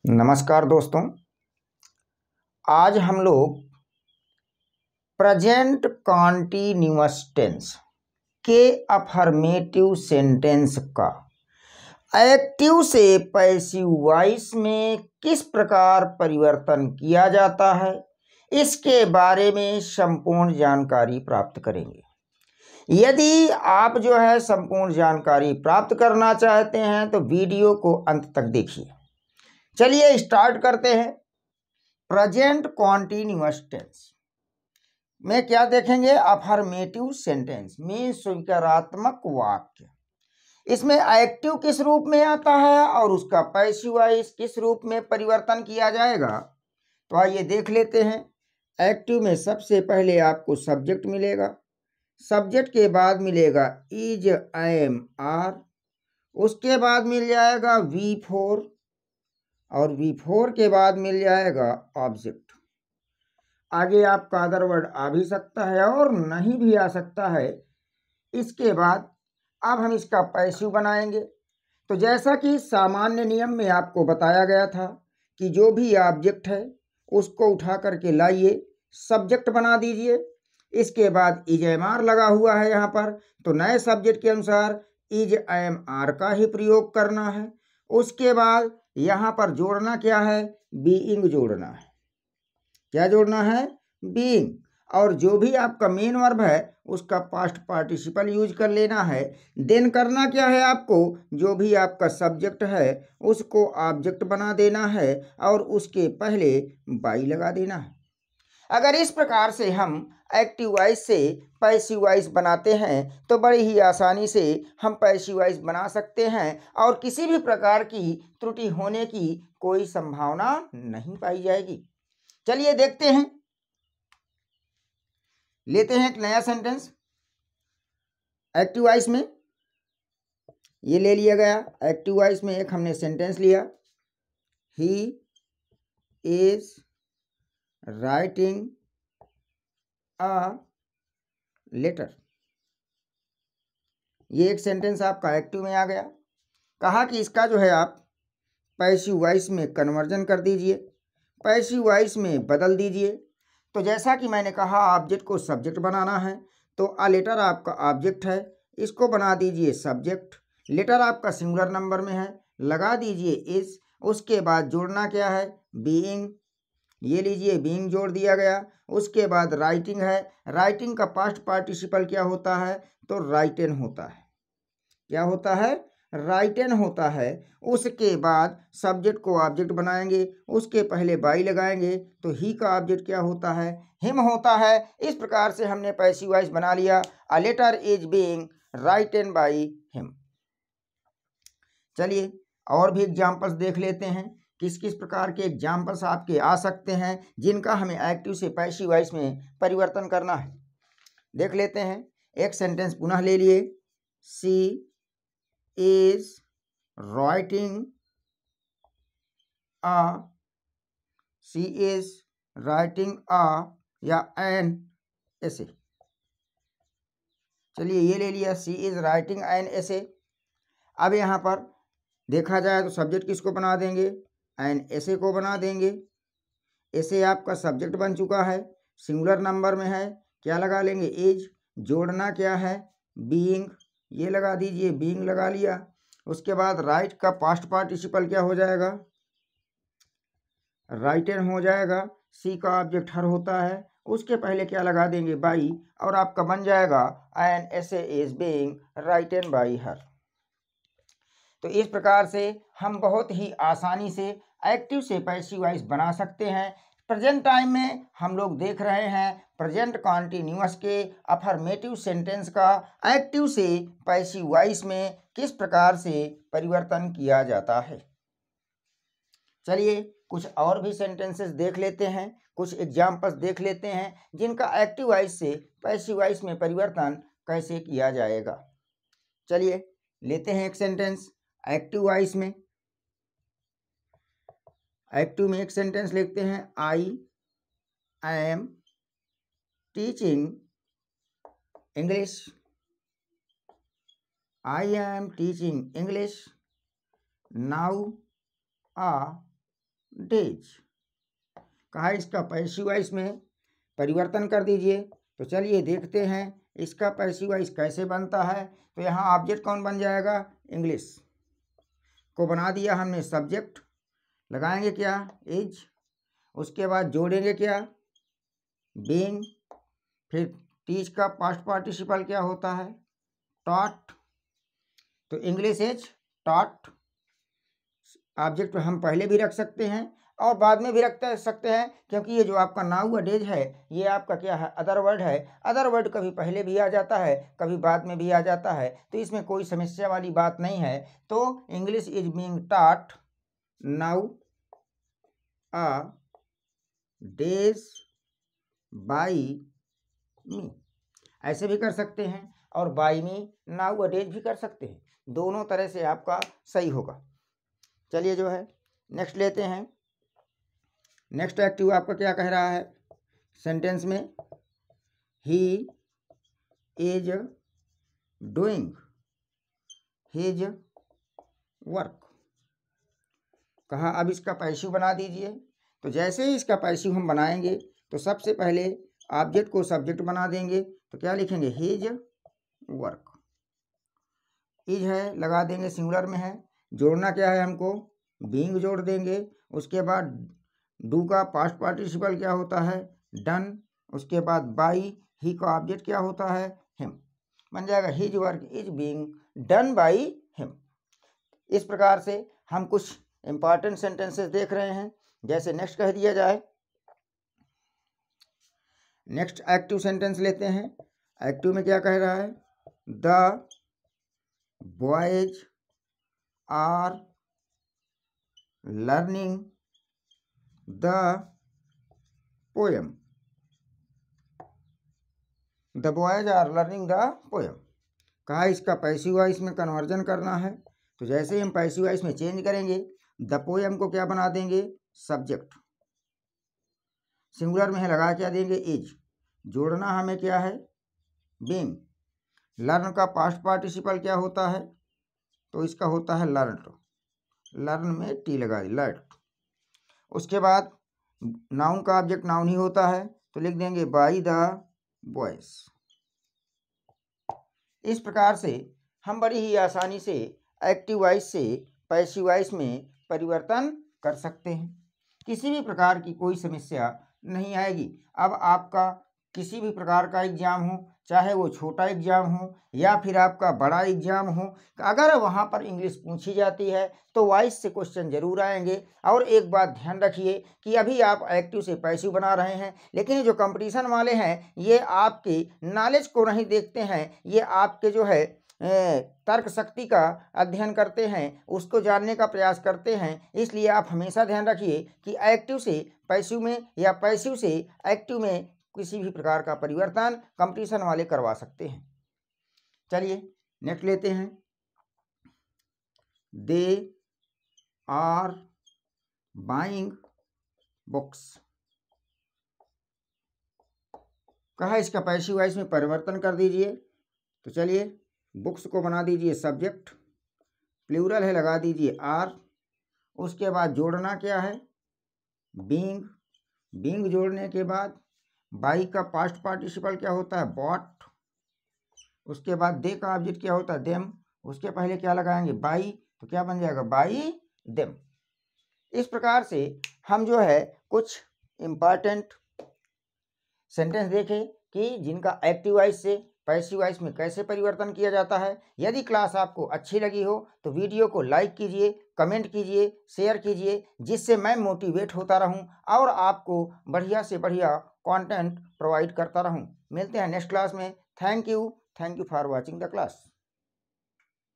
नमस्कार दोस्तों। आज हम लोग प्रेजेंट कॉन्टिन्यूअस टेंस के अफर्मेटिव सेंटेंस का एक्टिव से पैसिव वॉइस में किस प्रकार परिवर्तन किया जाता है, इसके बारे में संपूर्ण जानकारी प्राप्त करेंगे। यदि आप संपूर्ण जानकारी प्राप्त करना चाहते हैं तो वीडियो को अंत तक देखिए। चलिए स्टार्ट करते हैं। प्रेजेंट कॉन्टिन्यूअस टेंस में क्या देखेंगे? अफर्मेटिव सेंटेंस में स्वीकारात्मक वाक्य। इसमें एक्टिव किस रूप में आता है और उसका पैसिव वॉइस किस रूप में परिवर्तन किया जाएगा, तो आइए देख लेते हैं। एक्टिव में सबसे पहले आपको सब्जेक्ट मिलेगा, सब्जेक्ट के बाद मिलेगा इज, एम, आर, उसके बाद मिल जाएगा V4 और V4 के बाद मिल जाएगा ऑब्जेक्ट। आगे आपका अदर वर्ड आ भी सकता है और नहीं भी आ सकता है। इसके बाद अब हम इसका पैसिव बनाएंगे। तो जैसा कि सामान्य नियम में आपको बताया गया था कि जो भी ऑब्जेक्ट है उसको उठा करके लाइए, सब्जेक्ट बना दीजिए। इसके बाद इज एम आर लगा हुआ है यहाँ पर, तो नए सब्जेक्ट के अनुसार इज एम आर का ही प्रयोग करना है। उसके बाद यहाँ पर जोड़ना क्या है? बीइंग जोड़ना है। क्या जोड़ना है? बीइंग। और जो भी आपका मेन वर्ब है उसका पास्ट पार्टिसिपल यूज कर लेना है। देन करना क्या है आपको? जो भी आपका सब्जेक्ट है उसको ऑब्जेक्ट बना देना है और उसके पहले बाई लगा देना है। अगर इस प्रकार से हम एक्टिव वॉइस से पैसिव वॉइस बनाते हैं तो बड़ी ही आसानी से हम पैसिव वॉइस बना सकते हैं और किसी भी प्रकार की त्रुटि होने की कोई संभावना नहीं पाई जाएगी। चलिए देखते हैं। लेते हैं एक नया सेंटेंस एक्टिव वॉइस में। ये ले लिया गया। एक्टिव वॉइस में एक हमने सेंटेंस लिया, he is writing a letter. ये एक सेंटेंस आपका एक्टिव में आ गया। कहा कि इसका आप पैसिव वॉइस में कन्वर्जन कर दीजिए, पैसिव वॉइस में बदल दीजिए। तो जैसा कि मैंने कहा ऑब्जेक्ट को सब्जेक्ट बनाना है, तो अ लेटर आपका ऑब्जेक्ट है, इसको बना दीजिए सब्जेक्ट। लेटर आपका सिंगुलर नंबर में है, लगा दीजिए इज। उसके बाद जोड़ना क्या है? बीइंग। ये लीजिए बीइंग जोड़ दिया गया। उसके बाद राइटिंग है, राइटिंग का पास्ट पार्टिसिपल क्या होता है? तो राइटन होता है। क्या होता है? राइटन होता है। उसके बाद सब्जेक्ट को ऑब्जेक्ट बनाएंगे, उसके पहले बाई लगाएंगे, तो ही का ऑब्जेक्ट क्या होता है? हिम होता है। इस प्रकार से हमने पैसिव वॉइस बना लिया, a letter is being written by him. चलिए और भी एग्जाम्पल्स देख लेते हैं, किस किस प्रकार के एग्जाम्पल्स आपके आ सकते हैं जिनका हमें एक्टिव से पैसिव वॉइस में परिवर्तन करना है। देख लेते हैं। एक सेंटेंस पुनः ले लिए, सी is writing a, she is writing a या an essay। चलिए ये ले लिया, she is writing an essay। अब यहाँ पर देखा जाए तो सब्जेक्ट किसको बना देंगे? an essay को बना देंगे। essay आपका सब्जेक्ट बन चुका है, सिंगुलर नंबर में है, क्या लगा लेंगे? इज। जोड़ना क्या है? बीइंग। ये लगा दीजिए, बीइंग लगा लिया। उसके बाद राइट का पास्ट पार्टिसिपल क्या हो जाएगा? राइटन हो जाएगा। सी का ऑब्जेक्ट हर होता है, उसके पहले क्या लगा देंगे? बाई, और आपका बन जाएगा an essay is being written by her. तो इस प्रकार से हम बहुत ही आसानी से एक्टिव से पैसिव वॉइस बना सकते हैं। प्रेजेंट टाइम में हम लोग देख रहे हैं प्रेजेंट कॉन्टिन्यूअस के अफर्मेटिव सेंटेंस का एक्टिव से पैसिव वॉइस में किस प्रकार से परिवर्तन किया जाता है। चलिए कुछ और भी सेंटेंसेस देख लेते हैं, कुछ एग्जाम्पल्स देख लेते हैं जिनका एक्टिव वॉइस से पैसिव वॉइस में परिवर्तन कैसे किया जाएगा। चलिए लेते हैं एक सेंटेंस एक्टिव वॉइस में। एक्टिव में एक सेंटेंस लिखते हैं, I am teaching English. I am teaching English now a days. कहा इसका पैसिव वॉइस में परिवर्तन कर दीजिए। तो चलिए देखते हैं इसका पैसिव वॉइस कैसे बनता है। तो यहाँ ऑब्जेक्ट कौन बन जाएगा, इंग्लिश को बना दिया हमने सब्जेक्ट, लगाएंगे क्या, इज, उसके बाद जोड़ेंगे क्या, बीइंग, फिर टीच का पास्ट पार्टिसिपल क्या होता है, टॉट। तो इंग्लिश इज टॉट। ऑब्जेक्ट हम पहले भी रख सकते हैं और बाद में भी रख सकते हैं, क्योंकि ये जो आपका नाउ डेज है ये आपका क्या है, अदर वर्ड है। अदर वर्ड कभी पहले भी आ जाता है, कभी बाद में भी आ जाता है, तो इसमें कोई समस्या वाली बात नहीं है। तो English is being taught nowadays by me, ऐसे भी कर सकते हैं, और by me nowadays भी कर सकते हैं। दोनों तरह से आपका सही होगा। चलिए जो है नेक्स्ट लेते हैं। नेक्स्ट एक्टिव आपका क्या कह रहा है सेंटेंस में, he is doing his work. कहा अब इसका पैसिव बना दीजिए। तो जैसे ही इसका पैसिव हम बनाएंगे तो सबसे पहले ऑब्जेक्ट को सब्जेक्ट बना देंगे। तो क्या लिखेंगे, हिज वर्क। इज है लगा देंगे, सिंगुलर में है। जोड़ना क्या है हमको, बीइंग जोड़ देंगे। उसके बाद डू का पास्ट पार्टिसिपल क्या होता है, डन। उसके बाद बाई, ही का ऑब्जेक्ट क्या होता है, हिम। बन जाएगा his work is being done by him. इस प्रकार से हम कुछ इंपॉर्टेंट सेंटेंसेस देख रहे हैं। जैसे नेक्स्ट कह दिया जाए, नेक्स्ट एक्टिव सेंटेंस लेते हैं। एक्टिव में क्या कह रहा है, the boys are learning the poem. The boys are learning the poem. कहा इसका पैसिव वॉइस में कन्वर्जन करना है। तो जैसे ही हम पैसिव वॉइस में चेंज करेंगे, द पोएम को क्या बना देंगे, सब्जेक्ट। सिंगुलर में है लगा क्या देंगे, इज। जोड़ना हमें क्या है, बीइंग। लर्न का पास्ट पार्टिसिपल क्या होता है, तो इसका होता है लर्नड। लर्न में टी लगा दी, लर्ट। उसके बाद नाउन का ऑब्जेक्ट नाउन ही होता है, तो लिख देंगे बाई द बॉयज। इस प्रकार से हम बड़ी ही आसानी से एक्टिव वॉइस से पैसिव वॉइस में परिवर्तन कर सकते हैं। किसी भी प्रकार की कोई समस्या नहीं आएगी। अब आपका किसी भी प्रकार का एग्जाम हो, चाहे वो छोटा एग्जाम हो या फिर आपका बड़ा एग्जाम हो, अगर वहाँ पर इंग्लिश पूछी जाती है तो वॉइस से क्वेश्चन जरूर आएंगे। और एक बात ध्यान रखिए कि अभी आप एक्टिव से पैसिव बना रहे हैं, लेकिन जो कंपटीशन वाले हैं ये आपके नॉलेज को नहीं देखते हैं, ये आपके जो है तर्क शक्ति का अध्ययन करते हैं, उसको जानने का प्रयास करते हैं। इसलिए आप हमेशा ध्यान रखिए कि एक्टिव से पैसिव में या पैसिव से एक्टिव में किसी भी प्रकार का परिवर्तन कंपटीशन वाले करवा सकते हैं। चलिए नेक्स्ट लेते हैं, दे आर बाइंग बुक्स। कहा इसका पैसिव वॉइस में परिवर्तन कर दीजिए। तो चलिए बुक्स को बना दीजिए सब्जेक्ट, प्लूरल है लगा दीजिए आर। उसके बाद जोड़ना क्या है, बीइंग। बीइंग जोड़ने के बाद बाई का पास्ट पार्टिसिपल क्या होता है, बॉट। उसके बाद दे का ऑब्जेक्ट क्या होता है, देम। उसके पहले क्या लगाएंगे, बाई, तो क्या बन जाएगा, बाई देम। इस प्रकार से हम जो है कुछ इम्पॉर्टेंट सेंटेंस देखें कि जिनका एक्टिव वॉइस से पैसिव वॉइस में कैसे परिवर्तन किया जाता है। यदि क्लास आपको अच्छी लगी हो तो वीडियो को लाइक कीजिए, कमेंट कीजिए, शेयर कीजिए, जिससे मैं मोटिवेट होता रहूं और आपको बढ़िया से बढ़िया कंटेंट प्रोवाइड करता रहूं। मिलते हैं नेक्स्ट क्लास में। Thank you for watching the class.